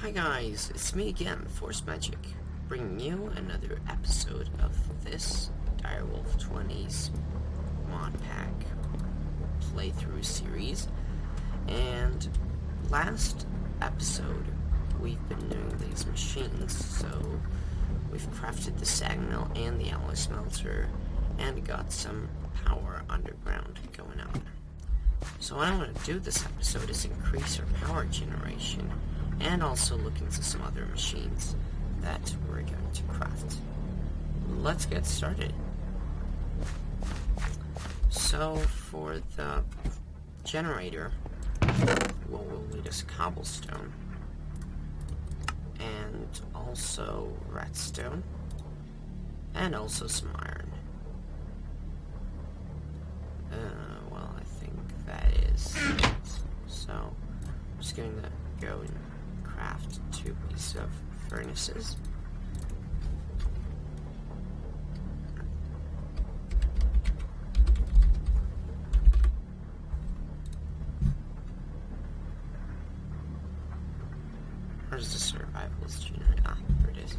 Hi guys, it's me again, Force Magic, bringing you another episode of this Direwolf20's mod pack playthrough series. And last episode, we've been doing these machines, so we've crafted the sag mill and the alloy smelter, and got some power underground going on. So what I want to do this episode is increase our power generation, and also look into some other machines that we're going to craft. Let's get started. So for the generator, what we'll need is cobblestone, and also redstone, and also some iron. Well, I think that is it. So I'm just going to go and craft 2 pieces of furnaces. Where's the survivalist unit? Ah, here it is.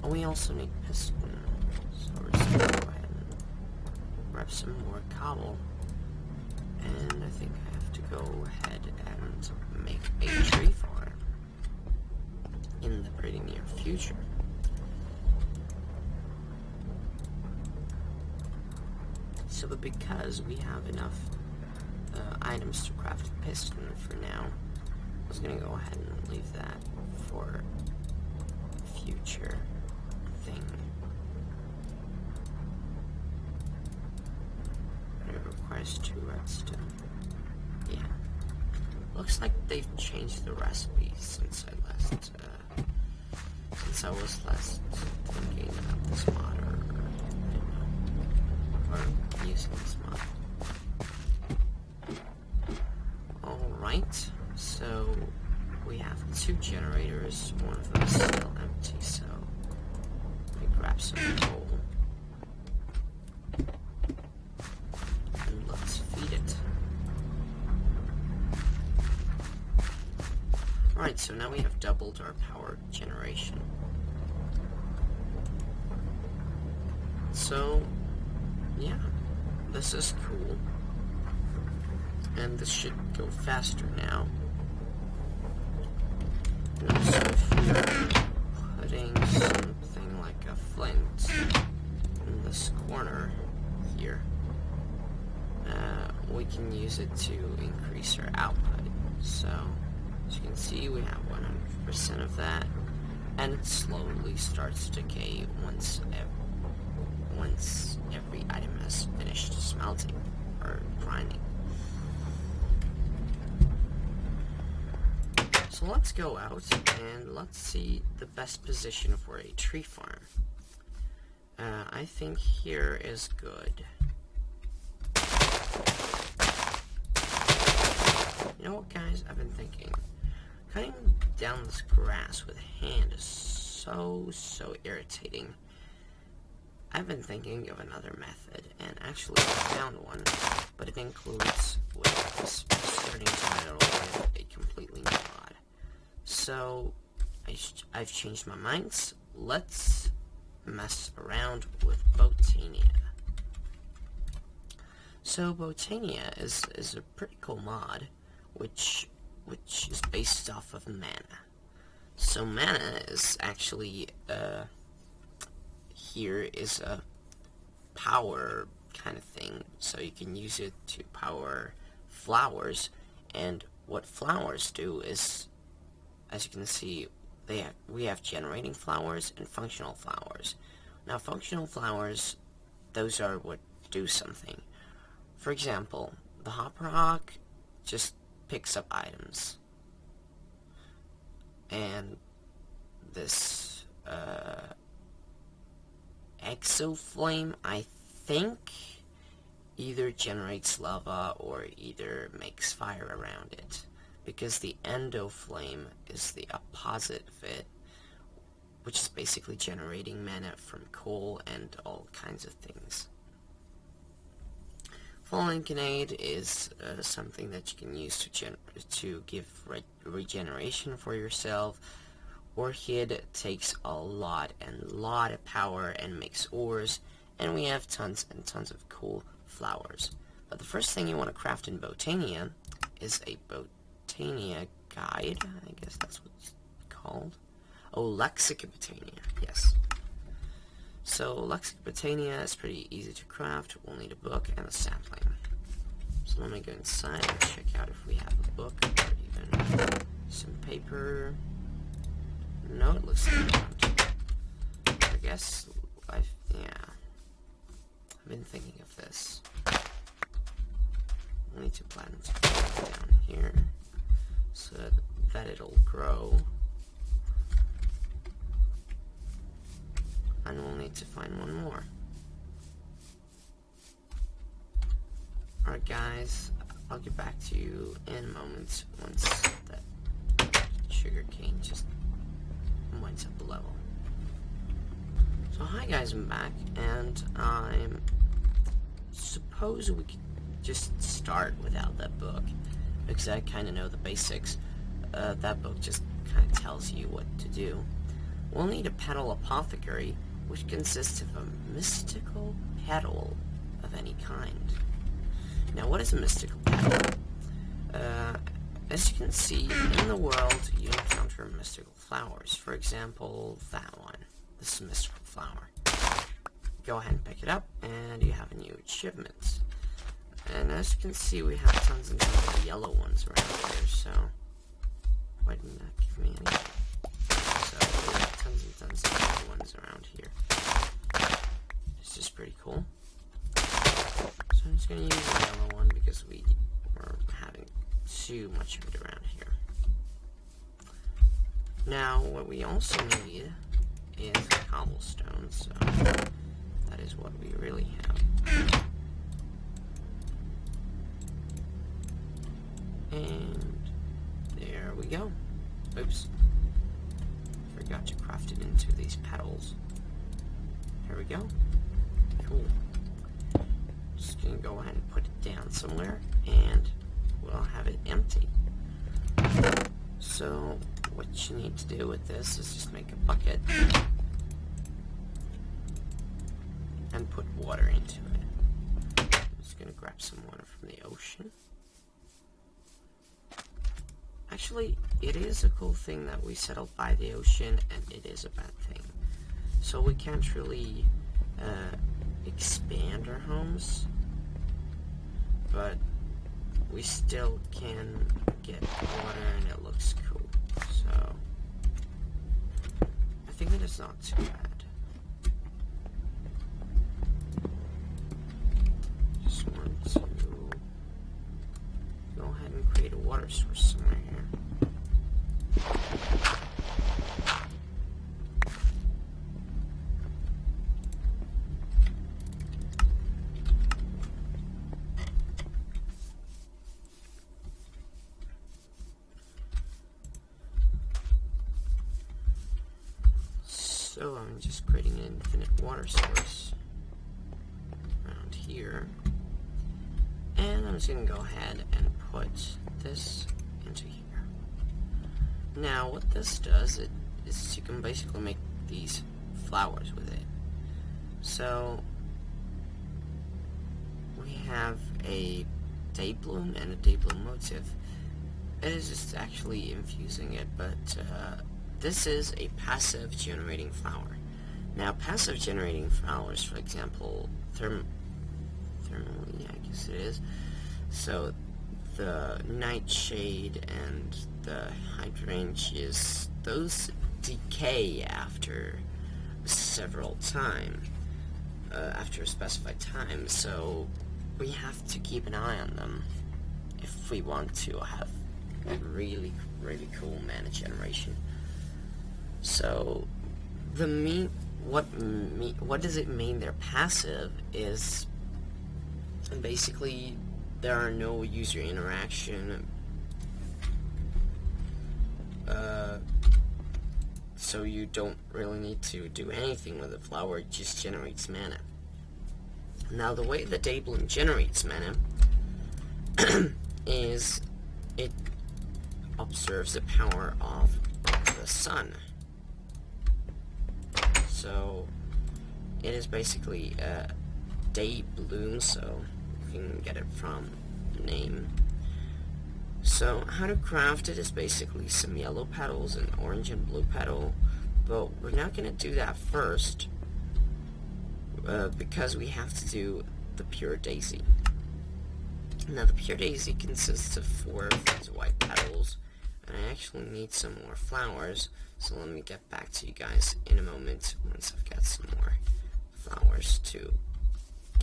Oh, we also need piston. So we're just gonna go ahead and grab some more cobble. And I think I have to go ahead and make a tree farm in the pretty near future. So, but because we have enough items to craft a piston for now, I was going to go ahead and leave that for a future thing. It requires 2 redstone. Yeah. Looks like they've changed the recipe since I was last thinking about this mod, or using this mod. Alright, so we have 2 generators, one of them is still empty, so let me grab some coal. And let's feed it. Alright, so now we have doubled our power generation. So, yeah, this is cool. And this should go faster now. And also, if we're putting something like a flint in this corner here, we can use it to increase our output. So, as you can see, we have 100% of that, and it slowly starts to decay once every item has finished smelting or grinding. So let's go out and let's see the best position for a tree farm. I think here is good. You know what, guys? I've been thinking. Cutting down this grass with a hand is so irritating. I've been thinking of another method, and actually I found one, but it includes with this starting tomato with a completely new mod. So, I've changed my mind. Let's mess around with Botania. So, Botania is a pretty cool mod, which is based off of mana. So, mana is actually, here is a power kind of thing, so you can use it to power flowers, and what flowers do is, as you can see, we have generating flowers and functional flowers. Now, functional flowers, those are what do something. For example, the hopper hawk just picks up items, and this exoflame, I think, either generates lava or either makes fire around it, because the endoflame is the opposite of it, which is basically generating mana from coal and all kinds of things. Fallen Grenade is something that you can use to give regeneration for yourself. Orchid takes a lot of power and makes ores, and we have tons and tons of cool flowers. But the first thing you want to craft in Botania is a Botania guide. I guess that's what it's called. Oh, Lexica Botania, yes. So Lexica Botania is pretty easy to craft. We'll need a book and a sapling. So let me go inside and check out if we have a book or even some paper. No, it looks like we don't. I guess I've been thinking of this. We need to plant down here so that it'll grow. And we'll need to find one more. Alright guys, I'll get back to you in a moment once that sugar cane just winds up the level. So hi guys, I'm back, and I'm suppose we could just start without that book, because I kind of know the basics. That book just kind of tells you what to do. We'll need a petal apothecary, which consists of a mystical petal of any kind. Now, what is a mystical petal? As you can see, in the world, you encounter mystical flowers. For example, that one. This is a mystical flower. Go ahead and pick it up, and you have a new achievement. And as you can see, we have tons and tons of yellow ones around here, so why didn't that give me any? So we have tons and tons of yellow ones around here. This is pretty cool. So I'm just going to use the yellow one because we were having too much of it around here. Now, what we also need is cobblestone, so that is what we really have. And there we go. Oops. Forgot to craft it into these petals. There we go. Cool. Just gonna go ahead and put it down somewhere, and we'll have it empty. So what you need to do with this is just make a bucket and put water into it. I'm just gonna grab some water from the ocean. Actually, it is a cool thing that we settled by the ocean, and it is a bad thing. So we can't really expand our homes, but we still can get water, and it looks cool. So I think that it's not too bad. Just want to go ahead and create a water source somewhere here. So I'm just creating an infinite water source around here. And I'm just going to go ahead and put this into here. Now what this does is you can basically make these flowers with it. So we have a day bloom and a day bloom motif. It is just actually infusing it, but this is a passive generating flower. Now passive generating flowers, for example, thermally, I guess it is. So the nightshade and the hydrangeas, those decay after several time, after a specified time, so we have to keep an eye on them if we want to have really, really cool mana generation. So what does it mean they're passive is basically there are no user interaction, so you don't really need to do anything with the flower, it just generates mana. Now, the way the Daybloom generates mana is it observes the power of the sun. So it is basically a Daybloom, so you can get it from the name. So how to craft it is basically some yellow petals, an orange and blue petal, but we're not going to do that first because we have to do the pure daisy. Now the pure daisy consists of 4 of these white petals, and I actually need some more flowers, so let me get back to you guys in a moment once I've got some more flowers to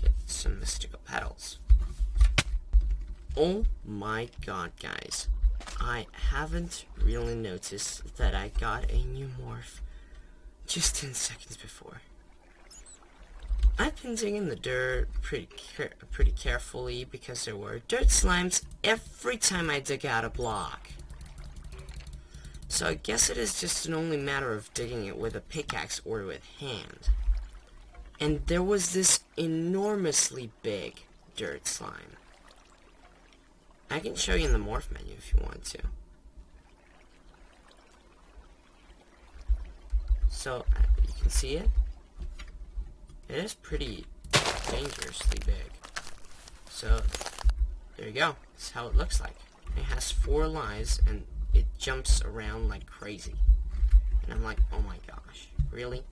get some mystical petals. Oh my god, guys, I haven't really noticed that I got a new morph just 10 seconds before. I've been digging the dirt pretty carefully because there were dirt slimes every time I dig out a block. So I guess it is just an only matter of digging it with a pickaxe or with hand. And there was this enormously big dirt slime. I can show you in the morph menu if you want to. So, you can see it. It is pretty dangerously big. So, there you go. That's how it looks like. It has 4 lives, and it jumps around like crazy. And I'm like, oh my gosh, really?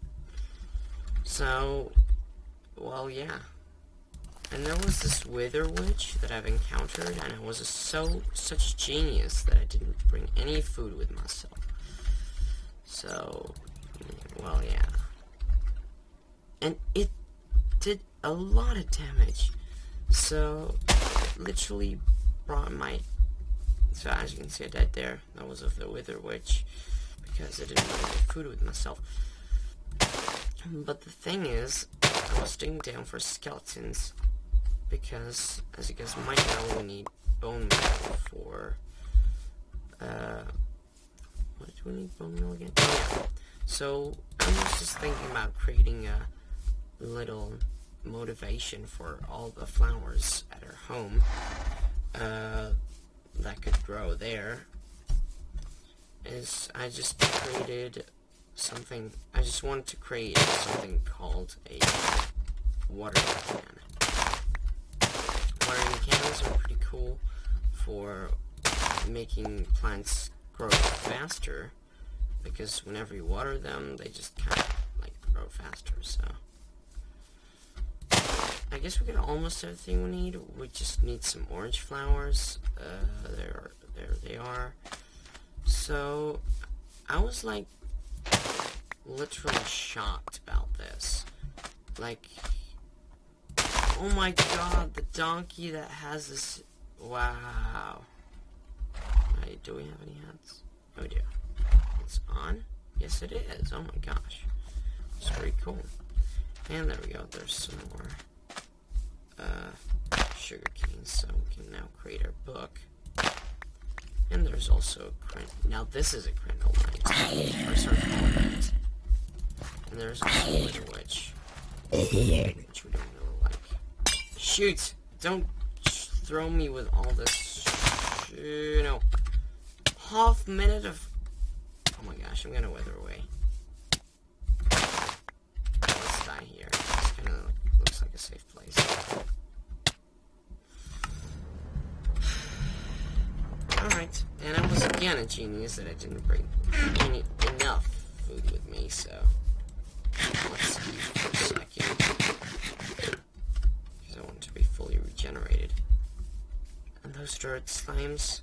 So, well, yeah. And there was this wither witch that I've encountered, and I was such genius that I didn't bring any food with myself. So, well, yeah. And it did a lot of damage. So, it literally brought my... So, as you can see, I died there. That was of the wither witch, because I didn't bring any food with myself. But the thing is, I was digging down for skeletons, because, as you guys might know, we need bone meal for, what do we need bone meal again? Oh, yeah. So, I was just thinking about creating a little motivation for all the flowers at our home, that could grow there. I just created something, I just wanted to create something called a watering can. Watering cans are pretty cool for making plants grow faster, because whenever you water them, they just kind of like grow faster. So I guess we got almost everything we need. We just need some orange flowers. There they are. So I was like literally shocked about this. Like, oh my god, the donkey that has this. Wow. Right, do we have any hats? Oh dear. It's on? Yes, it is. Oh my gosh. It's pretty cool. And there we go. There's some more sugar canes, so we can now create our book. And there's also a now this is a crinoline. Or sorry, crinoline. And there's also a wither witch, which we don't really like. Shoot! Don't throw me with all this, half minute of... Oh my gosh, I'm gonna wither away. Let's die here. This kind of looks like a safe place. Alright, and I was again a genius that I didn't bring enough food with me, so let's eat for a second, because I want to be fully regenerated. And those dirt slimes,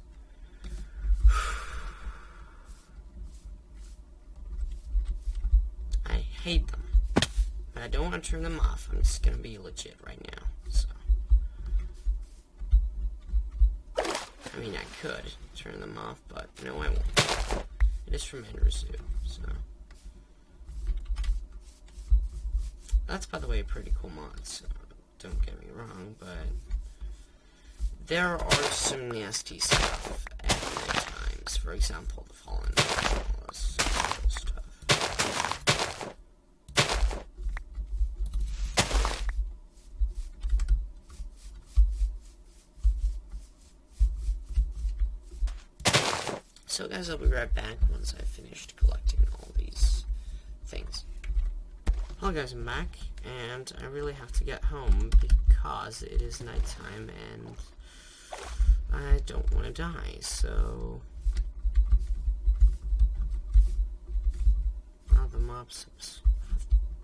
I hate them, but I don't want to turn them off. I'm just gonna be legit right now, so. I mean, I could turn them off, but no, I won't. It is from Ender's Zoo, so. That's, by the way, a pretty cool mod, so don't get me wrong, but there are some nasty stuff at night times. For example, the fallen and all this cool stuff. So guys, I'll be right back once I've finished collecting all these things. Hello guys, I'm back, and I really have to get home because it is nighttime and I don't want to die, so... Oh, the mobs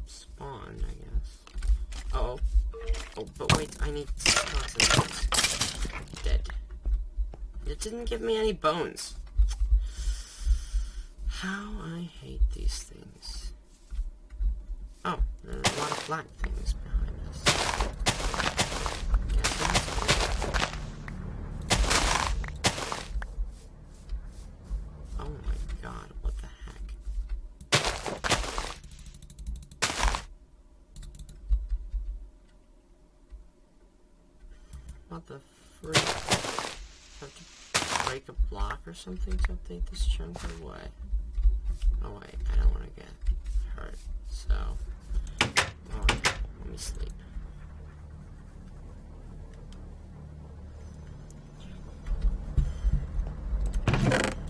spawned, I guess. Oh, but wait, I need to concentrate. Dead. It didn't give me any bones. How I hate these things. Oh, there's a lot of black things behind us. Oh my god, what the heck? What the freak? Have to break a block or something to update this chunk or what? Oh wait, I don't want to get hurt, so... Alright, let me sleep.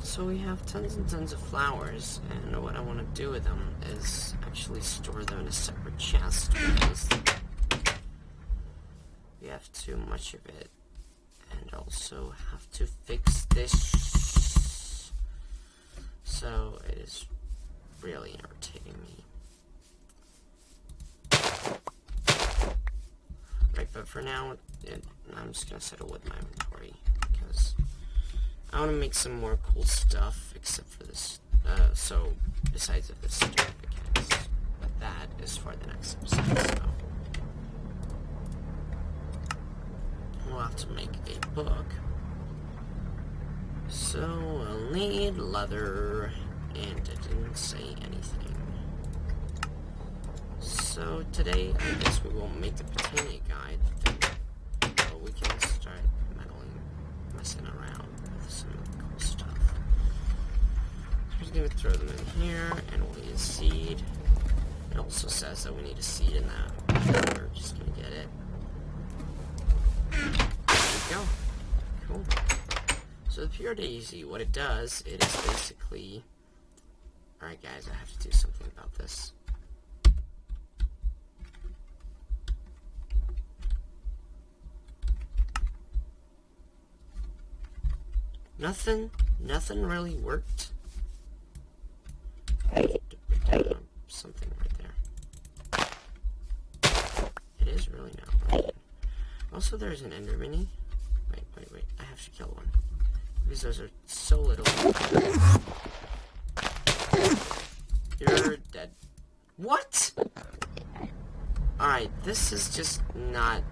So we have tons and tons of flowers, and what I want to do with them is actually store them in a separate chest, because we have too much of it, and also have to fix this. So it is really irritating me. Right, but for now, I'm just gonna settle with my inventory, because I want to make some more cool stuff, except for this, so, besides of this stupid mechanics. But that is for the next episode, so. We'll have to make a book. So, we'll need leather, and it didn't say anything. So, today, I guess we won't make the Botanic guide thing, but we can start messing around with some cool stuff. So we're just gonna throw them in here, and we'll need a seed. It also says that we need a seed in that. We're just gonna get it. There we go. Cool. So the pure daisy, what it does, it is basically... Alright guys, I have to do something about this. Nothing really worked. I have to put down something right there. It is really not working. Also, there's an ender mini. Wait. I have to kill one. Because those are so little. You're dead. What? Alright, this is just not...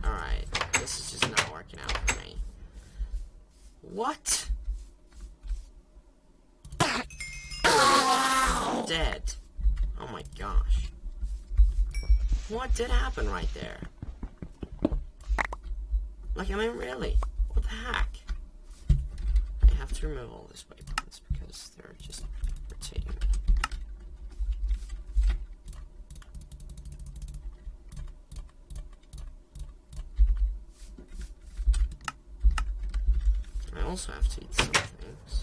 Alright, this is just not working out for me. What? Dead. Oh my gosh. What did happen right there? Like, I mean, really? What the heck? I have to remove all these waypoints because they're just irritating me. I also have to eat some things.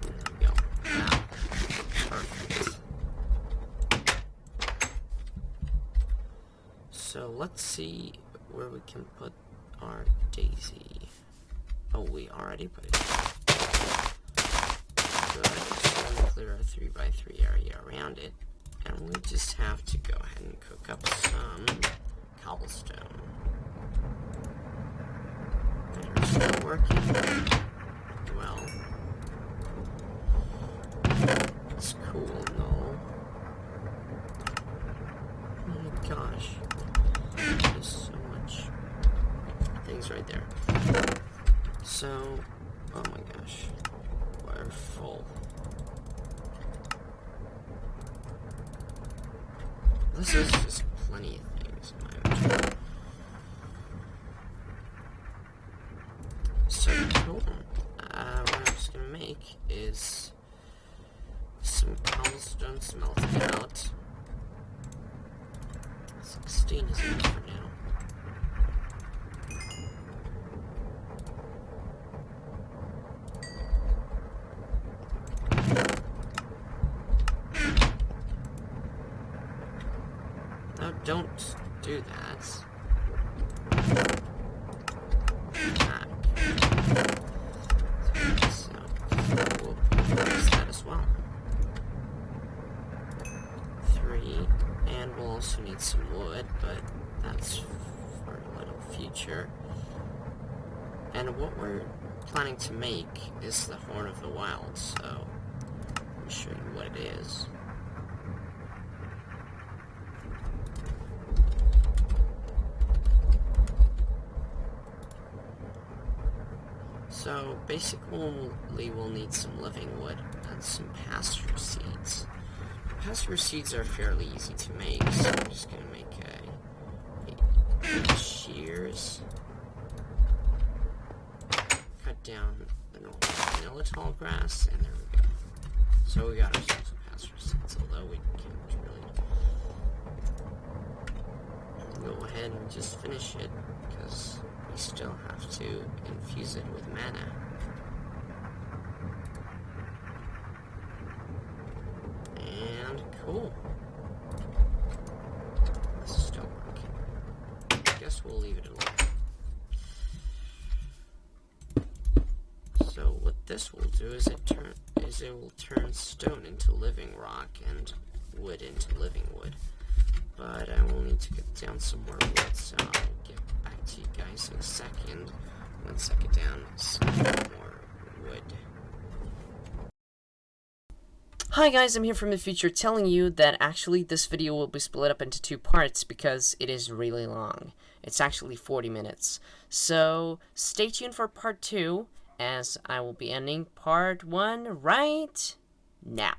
There we go. Now, perfect. So let's see where we can put our daisy. Oh, we already put it. Good. So we'll clear our 3x3 area around it, and we just have to go ahead and cook up some cobblestone. They're still working. Well, it's cool, no? Oh my gosh. There's so much things right there. So, oh my gosh. We're full. This is just plenty of things in my inventory. So cool. What I'm just gonna make is some cobblestone smelted out. 16 is enough for now. don't do that. So we'll use that as well. 3, and we'll also need some wood, but that's for a little future. And what we're planning to make is the Horn of the Wild, so let me show you what it is. So basically we'll need some living wood and some pasture seeds. Pasture seeds are fairly easy to make, so I'm just going to make a shears. Cut down the normal vanilla tall grass, and there we go. So we got ourselves some pasture seeds, although we can't really go ahead and just finish it, because we still have to infuse it with mana. And cool. This is still working. I guess we'll leave it alone. So what this will do is it will turn stone into living rock and wood into living wood. But I will need to get down some more wood, so I'll get back to you guys in a second once I get down some more wood. Hi guys, I'm here from the future telling you that actually this video will be split up into 2 parts because it is really long. It's actually 40 minutes. So stay tuned for part 2 as I will be ending part 1 right now.